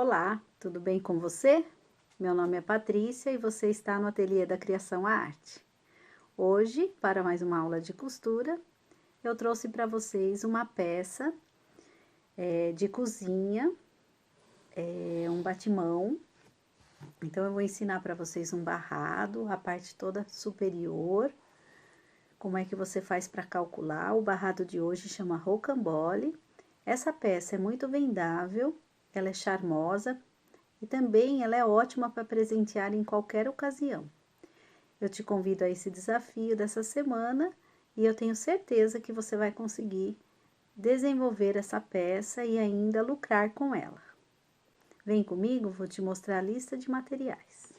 Olá, tudo bem com você? Meu nome é Patrícia e você está no Ateliê da Criação à Arte. Hoje, para mais uma aula de costura, eu trouxe para vocês uma peça de cozinha, um batimão. Então, eu vou ensinar para vocês um barrado, a parte toda superior, como é que você faz para calcular. O barrado de hoje chama rocambole. Essa peça é muito vendável, ela é charmosa e também ela é ótima para presentear em qualquer ocasião. Eu te convido a esse desafio dessa semana e eu tenho certeza que você vai conseguir desenvolver essa peça e ainda lucrar com ela. Vem comigo, vou te mostrar a lista de materiais.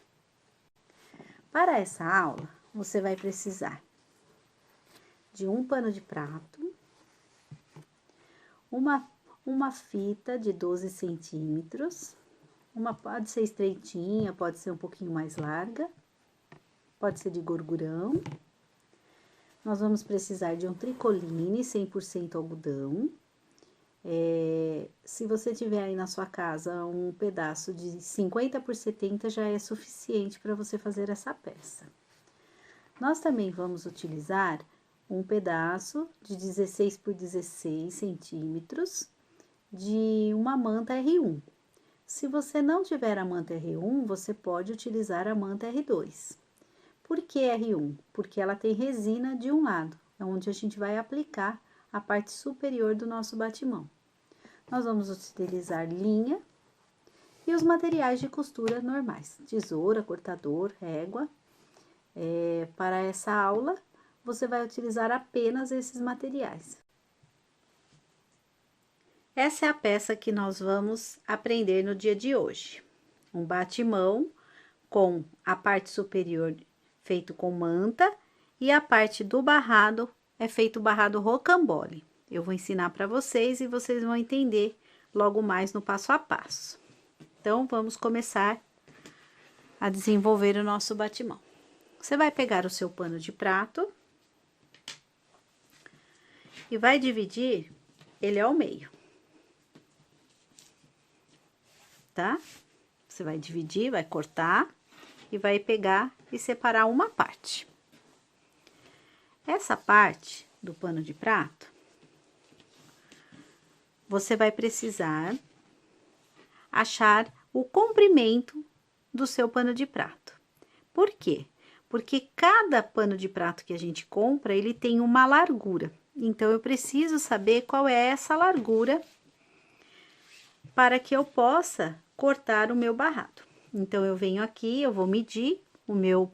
Para essa aula, você vai precisar de um pano de prato, uma fita de 12 centímetros, pode ser estreitinha, pode ser um pouquinho mais larga, pode ser de gorgurão. Nós vamos precisar de um tricoline 100% algodão. Se você tiver aí na sua casa um pedaço de 50 por 70 já é suficiente para você fazer essa peça. Nós também vamos utilizar um pedaço de 16 por 16 centímetros de uma manta R1. Se você não tiver a manta R1, você pode utilizar a manta R2. Por que R1? Porque ela tem resina de um lado, é onde a gente vai aplicar a parte superior do nosso batimão. Nós vamos utilizar linha e os materiais de costura normais, tesoura, cortador, régua. Para essa aula, você vai utilizar apenas esses materiais. Essa é a peça que nós vamos aprender no dia de hoje. Um batimão com a parte superior feito com manta e a parte do barrado é feito barrado rocambole. Eu vou ensinar para vocês e vocês vão entender logo mais no passo a passo. Então, vamos começar a desenvolver o nosso batimão. Você vai pegar o seu pano de prato e vai dividir ele ao meio, tá? Você vai dividir, vai cortar e vai pegar e separar uma parte. Essa parte do pano de prato, você vai precisar achar o comprimento do seu pano de prato. Por quê? Porque cada pano de prato que a gente compra, ele tem uma largura. Então, eu preciso saber qual é essa largura para que eu possa cortar o meu barrado. Então, eu venho aqui, eu vou medir o meu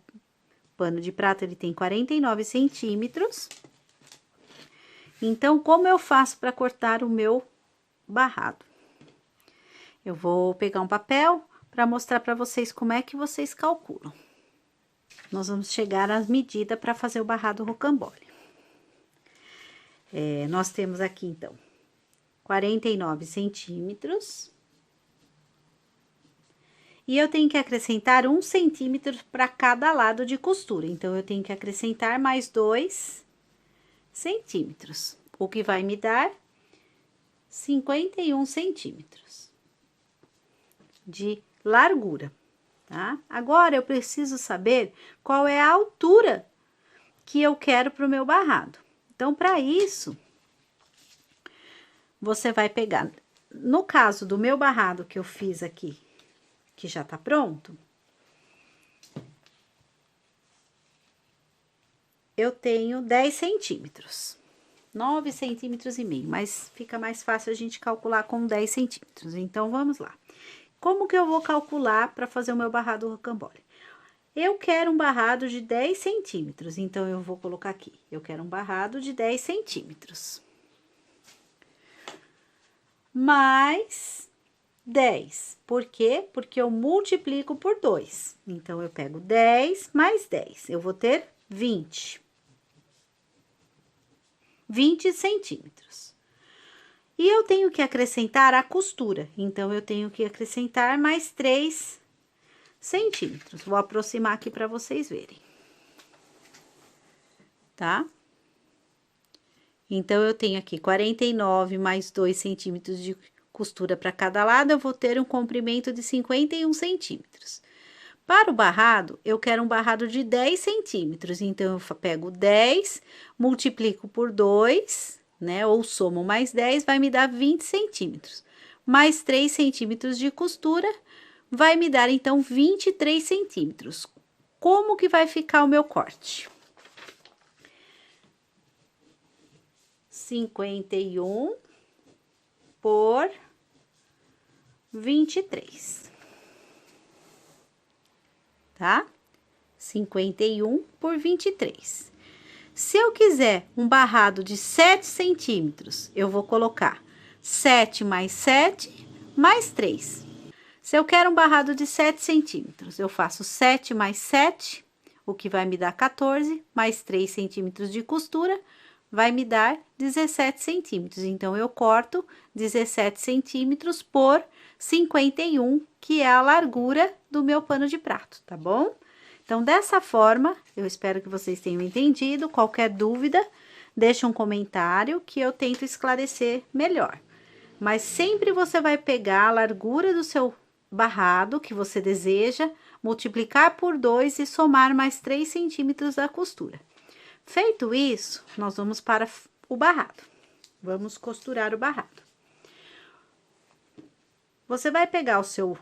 pano de prato, ele tem 49 centímetros. Então, como eu faço para cortar o meu barrado? Eu vou pegar um papel para mostrar para vocês como é que vocês calculam. Nós vamos chegar às medidas para fazer o barrado rocambole. Nós temos aqui, então, 49 centímetros. E eu tenho que acrescentar 1 centímetro para cada lado de costura. Então, eu tenho que acrescentar mais 2 centímetros, o que vai me dar 51 centímetros de largura, tá? Agora, eu preciso saber qual é a altura que eu quero para o meu barrado. Então, para isso, você vai pegar, no caso do meu barrado que eu fiz aqui, que já tá pronto, eu tenho 10 centímetros, 9 centímetros e meio, mas fica mais fácil a gente calcular com 10 centímetros. Então, vamos lá. Como que eu vou calcular para fazer o meu barrado rocambole? Eu quero um barrado de 10 centímetros, então, eu vou colocar aqui. Eu quero um barrado de 10 centímetros. Mais 10. Por quê? Porque eu multiplico por 2. Então, eu pego 10 mais 10. Eu vou ter 20. 20 centímetros. E eu tenho que acrescentar a costura. Então, eu tenho que acrescentar mais 3 centímetros. Vou aproximar aqui para vocês verem. Tá? Então, eu tenho aqui 49 mais 2 centímetros de costura para cada lado, eu vou ter um comprimento de 51 centímetros. Para o barrado, eu quero um barrado de 10 centímetros, então eu pego 10, multiplico por 2, né? Ou somo mais 10, vai me dar 20 centímetros. Mais 3 centímetros de costura, vai me dar então 23 centímetros. Como que vai ficar o meu corte? 51 por 23. Tá? 51 por 23. Se eu quiser um barrado de 7 centímetros, eu vou colocar 7 mais 7 mais 3. Se eu quero um barrado de 7 centímetros, eu faço 7 mais 7, o que vai me dar 14, mais 3 centímetros de costura, vai me dar 17 centímetros. Então, eu corto 17 centímetros por 51, que é a largura do meu pano de prato, tá bom? Então, dessa forma, eu espero que vocês tenham entendido. Qualquer dúvida, deixa um comentário que eu tento esclarecer melhor. Mas sempre você vai pegar a largura do seu barrado que você deseja, multiplicar por 2 e somar mais 3 centímetros da costura. Feito isso, nós vamos para o barrado. Vamos costurar o barrado. Você vai pegar o seu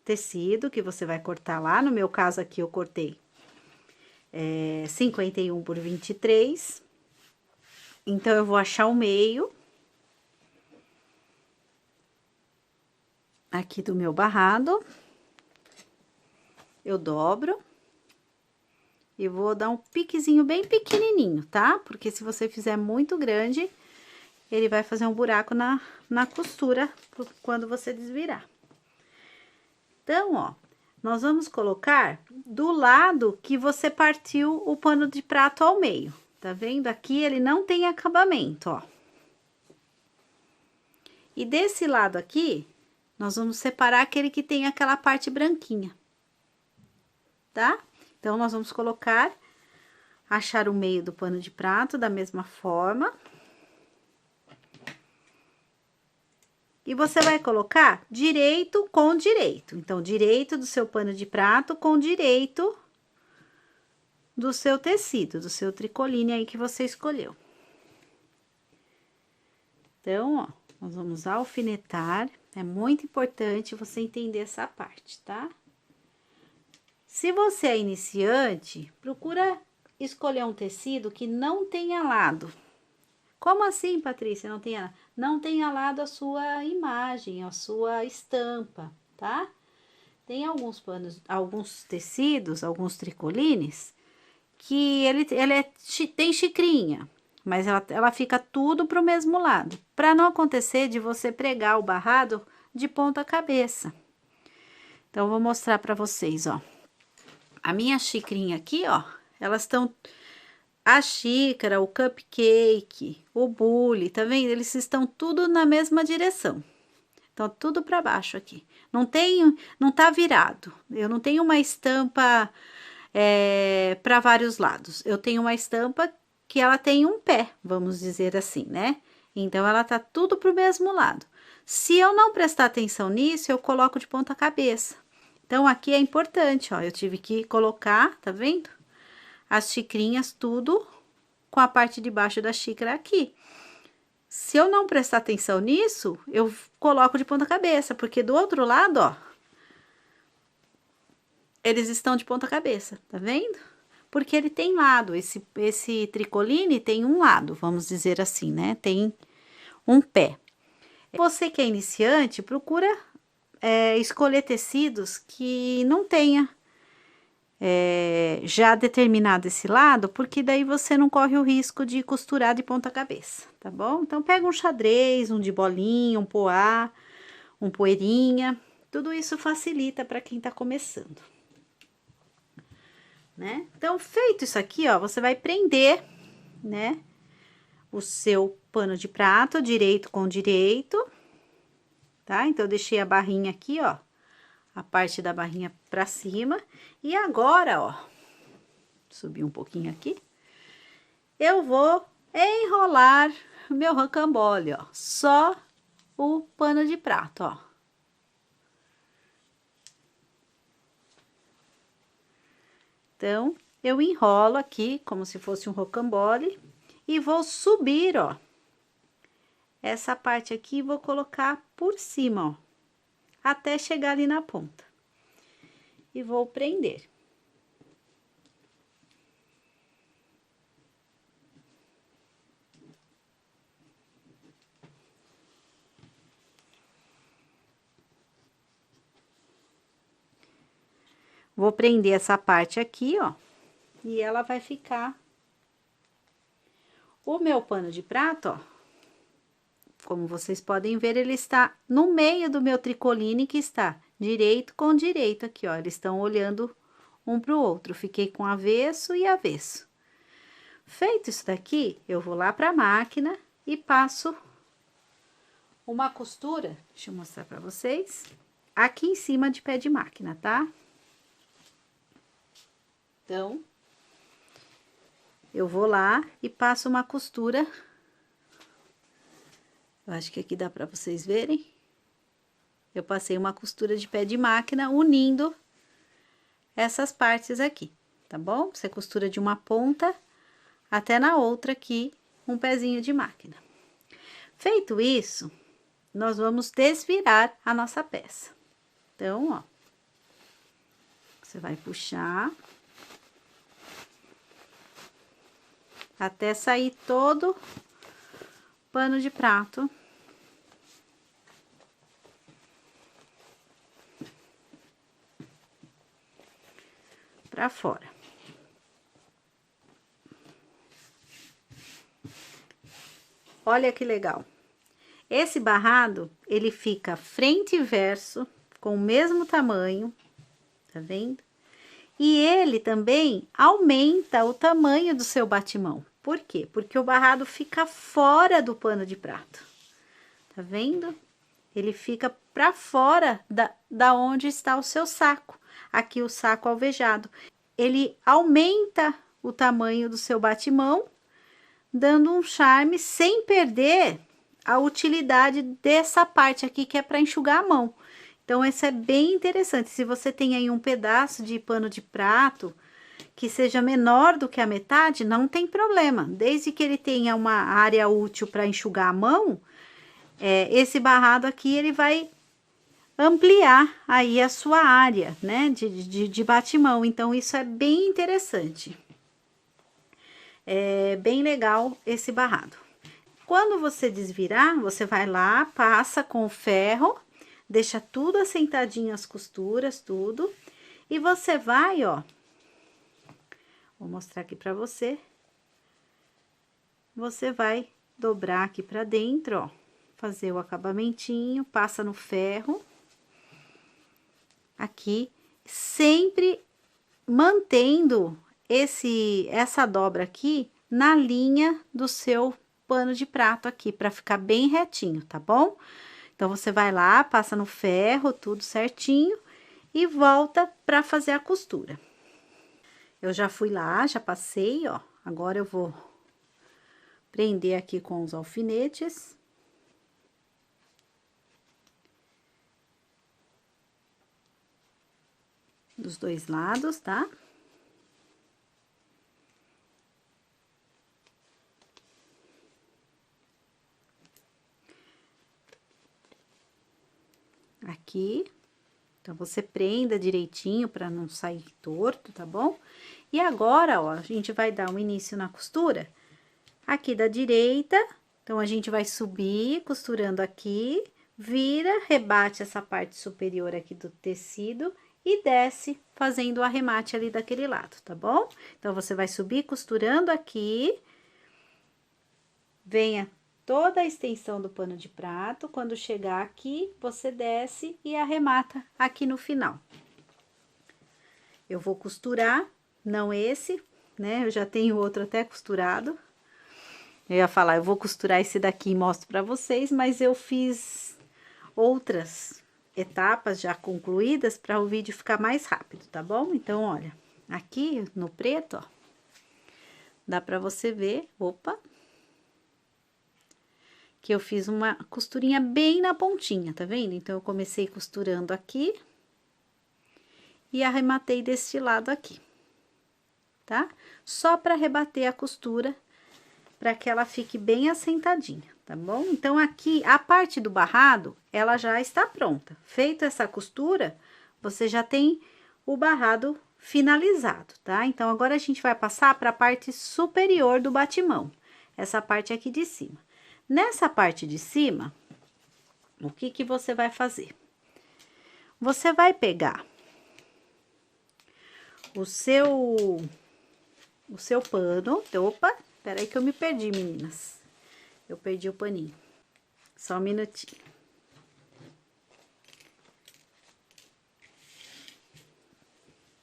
tecido que você vai cortar lá. No meu caso aqui, eu cortei 51 por 23. Então, eu vou achar o meio aqui do meu barrado. Eu dobro. E vou dar um piquezinho bem pequenininho, tá? Porque se você fizer muito grande, ele vai fazer um buraco na costura quando você desvirar. Então, ó, nós vamos colocar do lado que você partiu o pano de prato ao meio. Tá vendo? Aqui ele não tem acabamento, ó. E desse lado aqui, nós vamos separar aquele que tem aquela parte branquinha, tá? Então, nós vamos colocar, achar o meio do pano de prato da mesma forma. E você vai colocar direito com direito. Então, direito do seu pano de prato com direito do seu tecido, do seu tricoline aí que você escolheu. Então, ó, nós vamos alfinetar. É muito importante você entender essa parte, tá? Se você é iniciante, procura escolher um tecido que não tenha lado. Como assim, Patrícia, não tenha lado? Não tenha lado a sua imagem, a sua estampa, tá? Tem alguns panos, alguns tecidos, alguns tricolines, que ele tem xicrinha, mas ela fica tudo pro mesmo lado. Para não acontecer de você pregar o barrado de ponta cabeça. Então, eu vou mostrar para vocês, ó. A minha xicrinha aqui, ó, elas estão... A xícara, o cupcake, o bule, tá vendo? Eles estão tudo na mesma direção. Então, tudo para baixo aqui. Não tá virado. Eu não tenho uma estampa para vários lados. Eu tenho uma estampa que ela tem um pé, vamos dizer assim, né? Então, ela tá tudo pro mesmo lado. Se eu não prestar atenção nisso, eu coloco de ponta cabeça. Então, aqui é importante, ó. Eu tive que colocar, tá vendo? As xicrinhas tudo com a parte de baixo da xícara aqui. Se eu não prestar atenção nisso, eu coloco de ponta cabeça, porque do outro lado, ó, eles estão de ponta cabeça, tá vendo? Porque ele tem lado, esse tricoline tem um lado, vamos dizer assim, né? Tem um pé. Você que é iniciante, procura escolher tecidos que não tenha já determinado esse lado, porque daí você não corre o risco de costurar de ponta cabeça, tá bom? Então, pega um xadrez, um de bolinha, um poá, um poeirinha, tudo isso facilita para quem tá começando, né? Então, feito isso aqui, ó, você vai prender, né, o seu pano de prato direito com direito, tá? Então, eu deixei a barrinha aqui, ó, a parte da barrinha pra cima. E agora, ó, subir um pouquinho aqui, eu vou enrolar meu rocambole, ó, só o pano de prato, ó. Então, eu enrolo aqui como se fosse um rocambole e vou subir, ó. Essa parte aqui vou colocar por cima, ó, até chegar ali na ponta. E vou prender. Vou prender essa parte aqui, ó, e ela vai ficar. O meu pano de prato, ó, como vocês podem ver, ele está no meio do meu tricoline, que está direito com direito aqui, ó. Eles estão olhando um para o outro. Fiquei com avesso e avesso. Feito isso daqui, eu vou lá para a máquina e passo uma costura. Deixa eu mostrar para vocês. Aqui em cima de pé de máquina, tá? Então, eu vou lá e passo uma costura. Eu acho que aqui dá para vocês verem. Eu passei uma costura de pé de máquina unindo essas partes aqui, tá bom? Você costura de uma ponta até na outra aqui, um pezinho de máquina. Feito isso, nós vamos desvirar a nossa peça. Então, ó, você vai puxar até sair todo o pano de prato. Pra fora. Olha que legal. Esse barrado, ele fica frente e verso, com o mesmo tamanho, tá vendo? E ele também aumenta o tamanho do seu batimão. Por quê? Porque o barrado fica fora do pano de prato. Tá vendo? Ele fica pra fora da onde está o seu saco. Aqui o saco alvejado. Ele aumenta o tamanho do seu batimão, dando um charme sem perder a utilidade dessa parte aqui, que é para enxugar a mão. Então, esse é bem interessante. Se você tem aí um pedaço de pano de prato que seja menor do que a metade, não tem problema. Desde que ele tenha uma área útil para enxugar a mão, esse barrado aqui, ele vai ampliar aí a sua área, né, de batimão. Então, isso é bem interessante. É bem legal esse barrado. Quando você desvirar, você vai lá, passa com o ferro, deixa tudo assentadinho, as costuras, tudo. E você vai, ó, vou mostrar aqui pra você. Você vai dobrar aqui pra dentro, ó, fazer o acabamentinho, passa no ferro. Aqui, sempre mantendo essa dobra aqui na linha do seu pano de prato aqui, para ficar bem retinho, tá bom? Então, você vai lá, passa no ferro, tudo certinho, e volta para fazer a costura. Eu já fui lá, já passei, ó, agora eu vou prender aqui com os alfinetes. Dos dois lados, tá? Aqui. Então, você prenda direitinho para não sair torto, tá bom? E agora, ó, a gente vai dar um início na costura aqui da direita. Então, a gente vai subir costurando aqui, vira, rebate essa parte superior aqui do tecido e desce fazendo o arremate ali daquele lado, tá bom? Então, você vai subir costurando aqui, venha toda a extensão do pano de prato. Quando chegar aqui, você desce e arremata aqui no final. Eu vou costurar, não esse, né? Eu já tenho outro até costurado. Eu ia falar, eu vou costurar esse daqui e mostro pra vocês, mas eu fiz outras etapas já concluídas para o vídeo ficar mais rápido, tá bom? Então, olha, aqui no preto, ó, dá para você ver, opa, que eu fiz uma costurinha bem na pontinha, tá vendo? Então, eu comecei costurando aqui e arrematei deste lado aqui, tá? Só para rebater a costura, para que ela fique bem assentadinha, tá bom? Então, aqui, a parte do barrado, ela já está pronta. Feita essa costura, você já tem o barrado finalizado, tá? Então, agora a gente vai passar para a parte superior do batimão, essa parte aqui de cima. Nessa parte de cima, o que que você vai fazer? Você vai pegar o seu pano. Opa, peraí que eu me perdi, meninas. Eu perdi o paninho. Só um minutinho.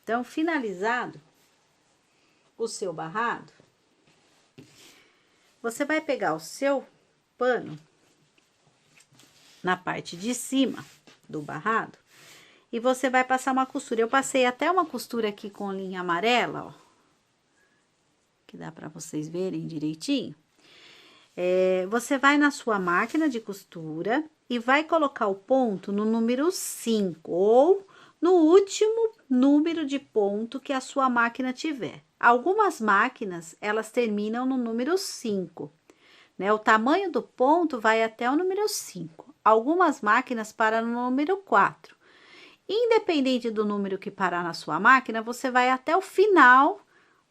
Então, finalizado o seu barrado, você vai pegar o seu pano na parte de cima do barrado e você vai passar uma costura. Eu passei até uma costura aqui com linha amarela, ó, que dá para vocês verem direitinho. Você vai na sua máquina de costura e vai colocar o ponto no número 5 ou no último número de ponto que a sua máquina tiver. Algumas máquinas, elas terminam no número 5, né? O tamanho do ponto vai até o número 5. Algumas máquinas param no número 4. Independente do número que parar na sua máquina, você vai até o final,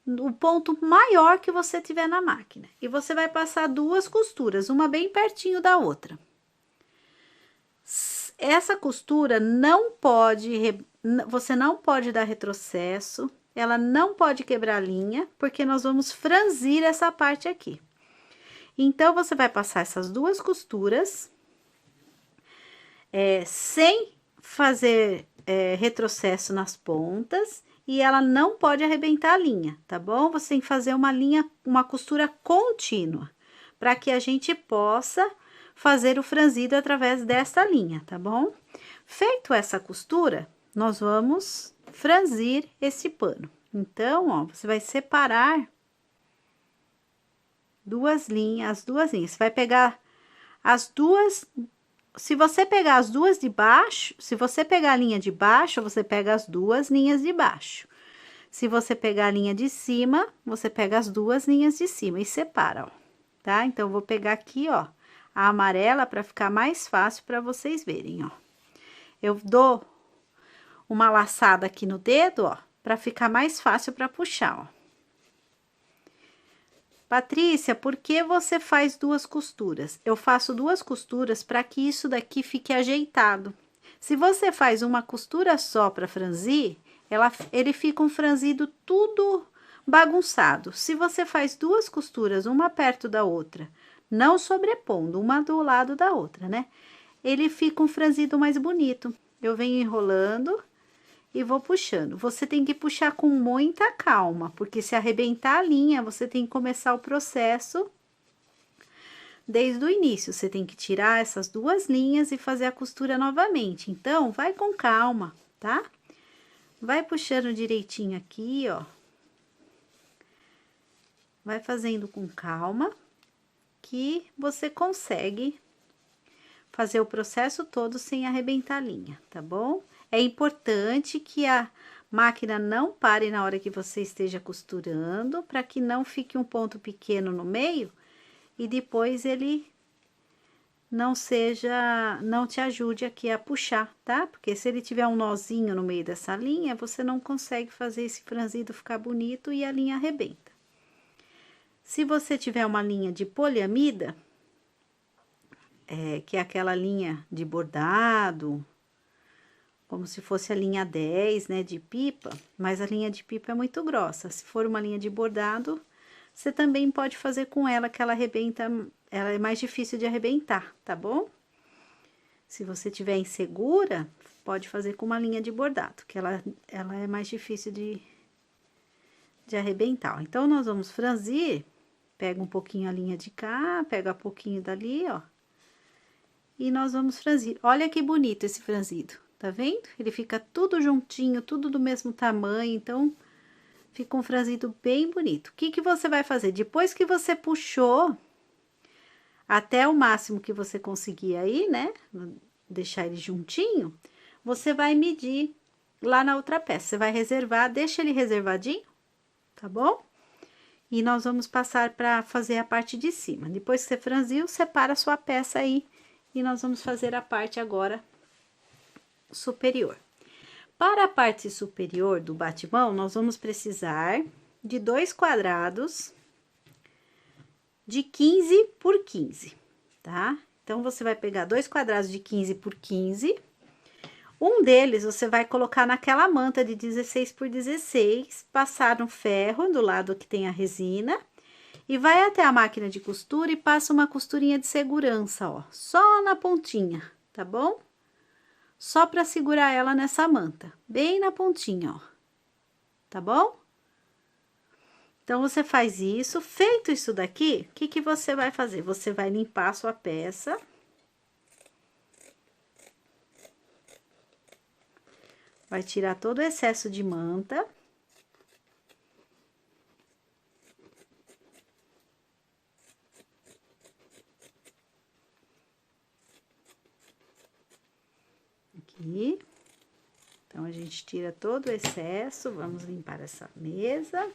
o ponto maior que você tiver na máquina. E você vai passar duas costuras, uma bem pertinho da outra. Essa costura não pode, você não pode dar retrocesso, ela não pode quebrar a linha, porque nós vamos franzir essa parte aqui. Então, você vai passar essas duas costuras, sem fazer retrocesso nas pontas, e ela não pode arrebentar a linha, tá bom? Você tem que fazer uma costura contínua, para que a gente possa fazer o franzido através desta linha, tá bom? Feito essa costura, nós vamos franzir esse pano. Então, ó, você vai separar duas linhas, as duas linhas. Você vai pegar as duas. Se você pegar as duas de baixo, se você pegar a linha de baixo, você pega as duas linhas de baixo. Se você pegar a linha de cima, você pega as duas linhas de cima e separa, ó, tá? Então, eu vou pegar aqui, ó, a amarela para ficar mais fácil para vocês verem, ó. Eu dou uma laçada aqui no dedo, ó, para ficar mais fácil para puxar, ó. Patrícia, por que você faz duas costuras? Eu faço duas costuras para que isso daqui fique ajeitado. Se você faz uma costura só para franzir, ele fica um franzido tudo bagunçado. Se você faz duas costuras, uma perto da outra, não sobrepondo uma do lado da outra, né? Ele fica um franzido mais bonito. Eu venho enrolando e vou puxando. Você tem que puxar com muita calma, porque se arrebentar a linha, você tem que começar o processo desde o início. Você tem que tirar essas duas linhas e fazer a costura novamente. Então, vai com calma, tá? Vai puxando direitinho aqui, ó. Vai fazendo com calma, que você consegue fazer o processo todo sem arrebentar a linha, tá bom? É importante que a máquina não pare na hora que você esteja costurando, para que não fique um ponto pequeno no meio e depois ele não te ajude aqui a puxar, tá? Porque se ele tiver um nozinho no meio dessa linha, você não consegue fazer esse franzido ficar bonito e a linha arrebenta. Se você tiver uma linha de poliamida, que é aquela linha de bordado, como se fosse a linha 10, né, de pipa, mas a linha de pipa é muito grossa. Se for uma linha de bordado, você também pode fazer com ela, que ela arrebenta, ela é mais difícil de arrebentar, tá bom? Se você tiver insegura, pode fazer com uma linha de bordado, que ela é mais difícil de arrebentar. Então, nós vamos franzir, pega um pouquinho a linha de cá, pega um pouquinho dali, ó. E nós vamos franzir. Olha que bonito esse franzido, tá vendo? Ele fica tudo juntinho, tudo do mesmo tamanho, então fica um franzido bem bonito. O que que você vai fazer? Depois que você puxou até o máximo que você conseguir aí, né? Deixar ele juntinho, você vai medir lá na outra peça. Você vai reservar, deixa ele reservadinho, tá bom? E nós vamos passar para fazer a parte de cima. Depois que você franziu, separa a sua peça aí e nós vamos fazer a parte agora superior. Para a parte superior do batimão, nós vamos precisar de 2 quadrados de 15 por 15, tá? Então, você vai pegar 2 quadrados de 15 por 15. Um deles você vai colocar naquela manta de 16 por 16, passar no ferro do lado que tem a resina e vai até a máquina de costura e passa uma costurinha de segurança, ó, só na pontinha, tá bom? Só para segurar ela nessa manta, bem na pontinha, ó, tá bom? Então, você faz isso. Feito isso daqui, o que que você vai fazer? Você vai limpar a sua peça. Vai tirar todo o excesso de manta. Aqui. Então, a gente tira todo o excesso. Vamos limpar essa mesa.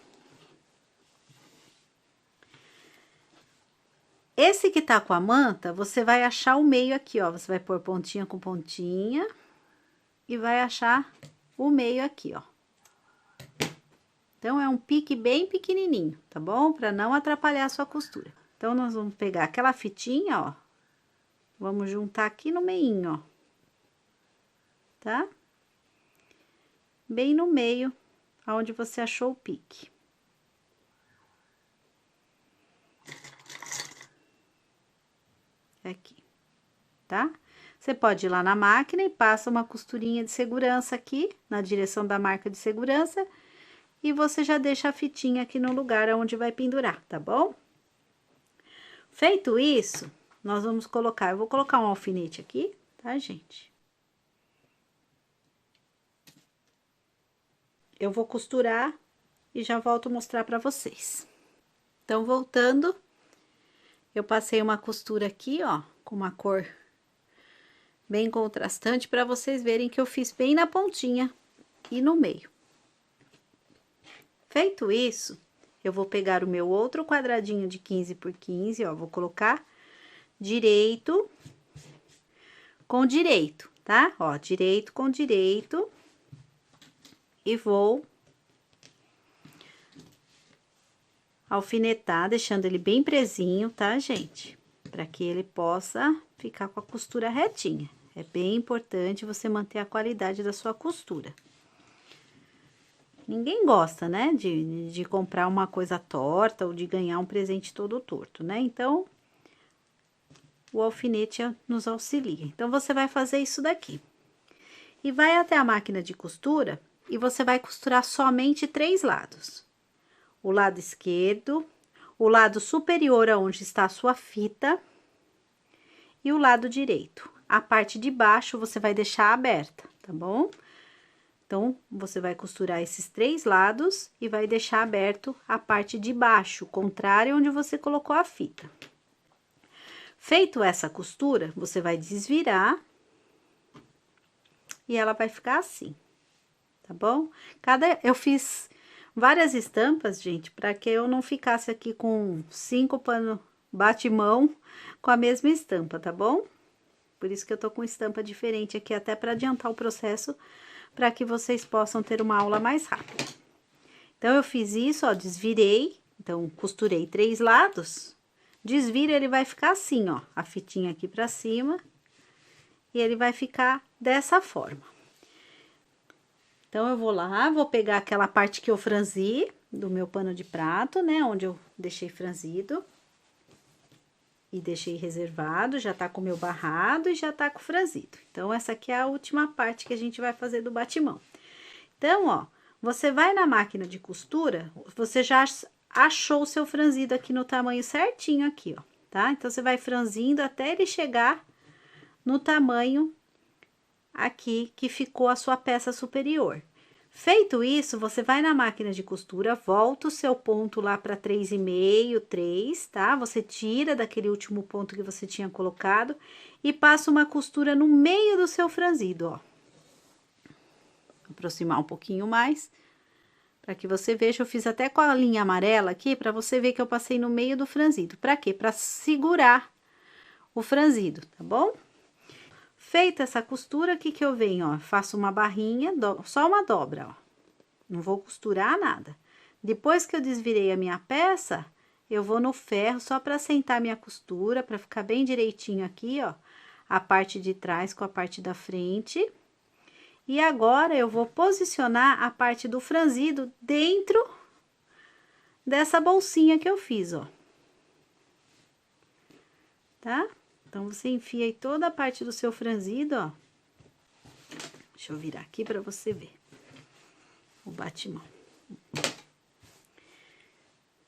Esse que tá com a manta, você vai achar o meio aqui, ó. Você vai pôr pontinha com pontinha. E vai achar o meio aqui, ó. Então, é um pique bem pequenininho, tá bom? Pra não atrapalhar a sua costura. Então, nós vamos pegar aquela fitinha, ó. Vamos juntar aqui no meinho, ó. Tá? Bem no meio, aonde você achou o pique. Aqui, tá? Você pode ir lá na máquina e passa uma costurinha de segurança aqui, na direção da marca de segurança, e você já deixa a fitinha aqui no lugar onde vai pendurar, tá bom? Feito isso, nós vamos colocar, eu vou colocar um alfinete aqui, tá, gente? Eu vou costurar e já volto a mostrar pra vocês. Então, voltando, eu passei uma costura aqui, ó, com uma cor bem contrastante, para vocês verem que eu fiz bem na pontinha e no meio. Feito isso, eu vou pegar o meu outro quadradinho de 15 por 15, ó, vou colocar direito com direito, tá? Ó, direito com direito. E vou alfinetar, deixando ele bem presinho, tá, gente? Para que ele possa ficar com a costura retinha. É bem importante você manter a qualidade da sua costura. Ninguém gosta, né, de comprar uma coisa torta ou de ganhar um presente todo torto, né? Então, o alfinete nos auxilia. Então, você vai fazer isso daqui. E vai até a máquina de costura e você vai costurar somente 3 lados. O lado esquerdo, o lado superior aonde está a sua fita e o lado direito. A parte de baixo você vai deixar aberta, tá bom? Então, você vai costurar esses 3 lados e vai deixar aberto a parte de baixo, contrário onde você colocou a fita. Feito essa costura, você vai desvirar e ela vai ficar assim, tá bom? Eu fiz várias estampas, gente, para que eu não ficasse aqui com 5 panos bate-mão com a mesma estampa, tá bom? Por isso que eu tô com estampa diferente aqui, até para adiantar o processo, para que vocês possam ter uma aula mais rápida. Então, eu fiz isso, ó, desvirei, então, costurei 3 lados, desvira, ele vai ficar assim, ó, a fitinha aqui pra cima, e ele vai ficar dessa forma. Então, eu vou lá, vou pegar aquela parte que eu franzi do meu pano de prato, né, onde eu deixei franzido. E deixei reservado, já tá com o meu barrado e já tá com o franzido. Então, essa aqui é a última parte que a gente vai fazer do batimão. Então, ó, você vai na máquina de costura, você já achou o seu franzido aqui no tamanho certinho aqui, ó, tá? Então, você vai franzindo até ele chegar no tamanho aqui que ficou a sua peça superior. Feito isso, você vai na máquina de costura, volta o seu ponto lá para 3,5, 3, tá? Você tira daquele último ponto que você tinha colocado e passa uma costura no meio do seu franzido, ó. Aproximar um pouquinho mais, para que você veja, eu fiz até com a linha amarela aqui, para você ver que eu passei no meio do franzido. Para quê? Para segurar o franzido, tá bom? Feita essa costura, o que que eu venho, ó? Faço uma barrinha, só uma dobra, ó. Não vou costurar nada. Depois que eu desvirei a minha peça, eu vou no ferro só para assentar minha costura, para ficar bem direitinho aqui, ó. A parte de trás com a parte da frente. E agora, eu vou posicionar a parte do franzido dentro dessa bolsinha que eu fiz, ó. Tá? Então, você enfia aí toda a parte do seu franzido, ó. Deixa eu virar aqui para você ver o batimão.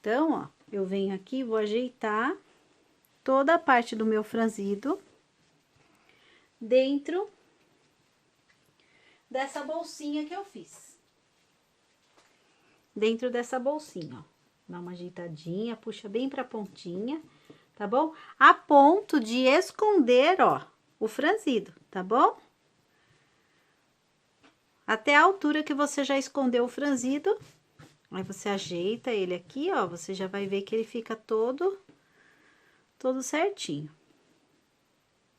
Então, ó, eu venho aqui, vou ajeitar toda a parte do meu franzido dentro dessa bolsinha que eu fiz. Dentro dessa bolsinha, ó. Dá uma ajeitadinha, puxa bem pra pontinha, tá bom? A ponto de esconder, ó, o franzido, tá bom? Até a altura que você já escondeu o franzido, aí você ajeita ele aqui, ó, você já vai ver que ele fica todo certinho.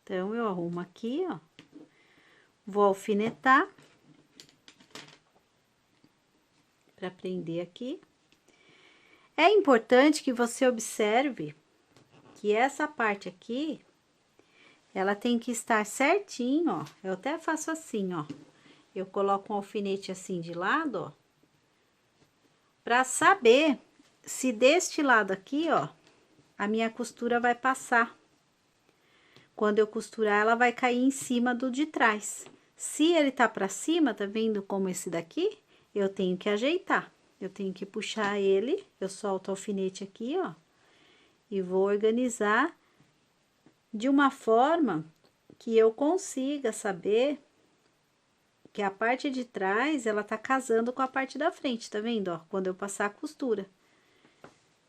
Então, eu arrumo aqui, ó, vou alfinetar para prender aqui. É importante que você observe que essa parte aqui, ela tem que estar certinho, ó. Eu até faço assim, ó. Eu coloco um alfinete assim de lado, ó, para saber se deste lado aqui, ó, a minha costura vai passar. Quando eu costurar, ela vai cair em cima do de trás. Se ele tá para cima, tá vendo como esse daqui? Eu tenho que ajeitar. Eu tenho que puxar ele, eu solto o alfinete aqui, ó, e vou organizar de uma forma que eu consiga saber que a parte de trás, ela tá casando com a parte da frente, tá vendo, ó? Quando eu passar a costura.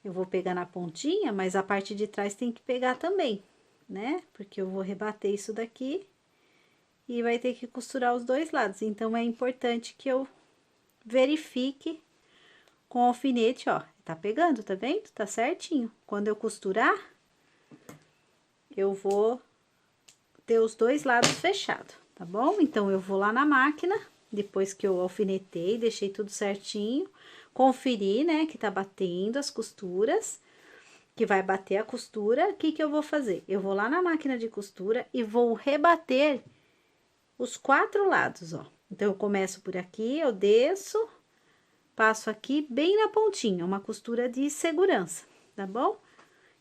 Eu vou pegar na pontinha, mas a parte de trás tem que pegar também, né? Porque eu vou rebater isso daqui e vai ter que costurar os dois lados. Então, é importante que eu verifique com o alfinete, ó. Tá pegando, tá vendo? Tá certinho. Quando eu costurar, eu vou ter os dois lados fechados, tá bom? Então, eu vou lá na máquina, depois que eu alfinetei, deixei tudo certinho, conferi, né, que tá batendo as costuras, que vai bater a costura. O que que eu vou fazer? Eu vou lá na máquina de costura e vou rebater os 4 lados, ó. Então, eu começo por aqui, eu desço, passo aqui bem na pontinha, uma costura de segurança, tá bom?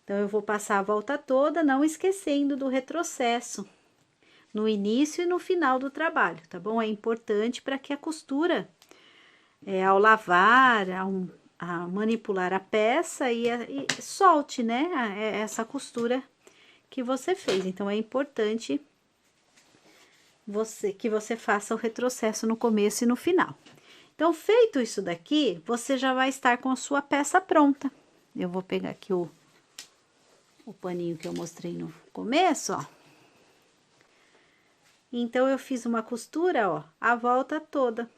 Então, eu vou passar a volta toda, não esquecendo do retrocesso no início e no final do trabalho, tá bom? É importante para que a costura, ao lavar, a manipular a peça e solte, né, essa costura que você fez. Então, é importante que você faça o retrocesso no começo e no final. Então, feito isso daqui, você já vai estar com a sua peça pronta. Eu vou pegar aqui o paninho que eu mostrei no começo, ó. Então, eu fiz uma costura, ó, a volta toda,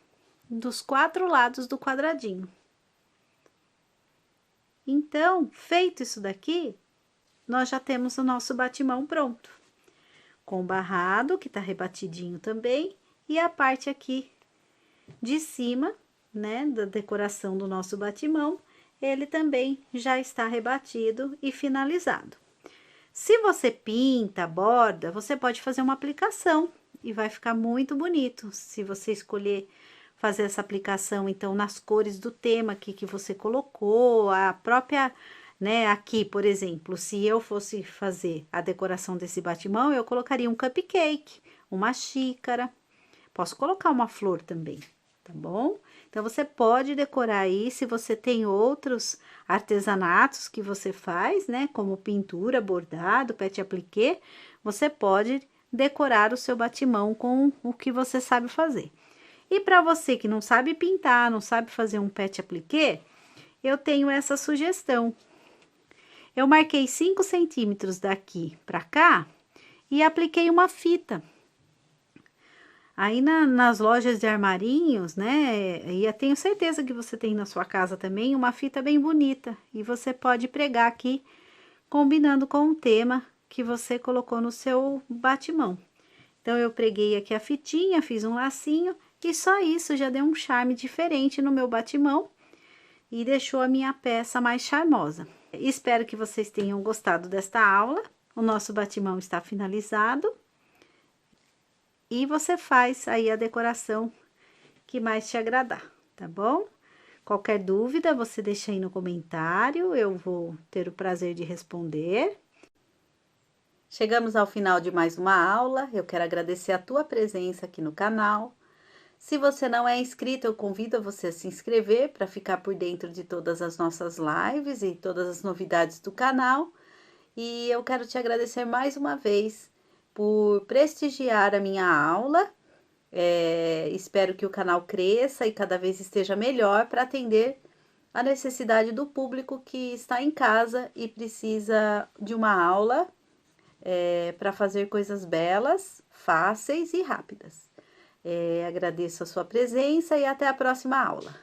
dos 4 lados do quadradinho. Então, feito isso daqui, nós já temos o nosso batimão pronto. Com o barrado, que tá rebatidinho também, e a parte aqui de cima, né, da decoração do nosso batimão, ele também já está rebatido e finalizado. Se você pinta, borda, você pode fazer uma aplicação e vai ficar muito bonito. Se você escolher fazer essa aplicação, então, nas cores do tema aqui que você colocou, a própria, né, aqui, por exemplo, se eu fosse fazer a decoração desse batimão, eu colocaria um cupcake, uma xícara, posso colocar uma flor também, tá bom? Então, você pode decorar aí, se você tem outros artesanatos que você faz, né, como pintura, bordado, petit appliqué, você pode decorar o seu batimão com o que você sabe fazer. E para você que não sabe pintar, não sabe fazer um pet appliqué, eu tenho essa sugestão. Eu marquei 5 centímetros daqui para cá e apliquei uma fita. Aí nas lojas de armarinhos, né, e eu tenho certeza que você tem na sua casa também uma fita bem bonita. E você pode pregar aqui, combinando com o tema que você colocou no seu batimão. Então, eu preguei aqui a fitinha, fiz um lacinho e só isso já deu um charme diferente no meu batimão e deixou a minha peça mais charmosa. Espero que vocês tenham gostado desta aula. O nosso batimão está finalizado. E você faz aí a decoração que mais te agradar, tá bom? Qualquer dúvida, você deixa aí no comentário, eu vou ter o prazer de responder. Chegamos ao final de mais uma aula, eu quero agradecer a tua presença aqui no canal. Se você não é inscrito, eu convido você a se inscrever para ficar por dentro de todas as nossas lives e todas as novidades do canal. E eu quero te agradecer mais uma vez por prestigiar a minha aula. Espero que o canal cresça e cada vez esteja melhor para atender a necessidade do público que está em casa e precisa de uma aula para fazer coisas belas, fáceis e rápidas. Agradeço a sua presença e até a próxima aula.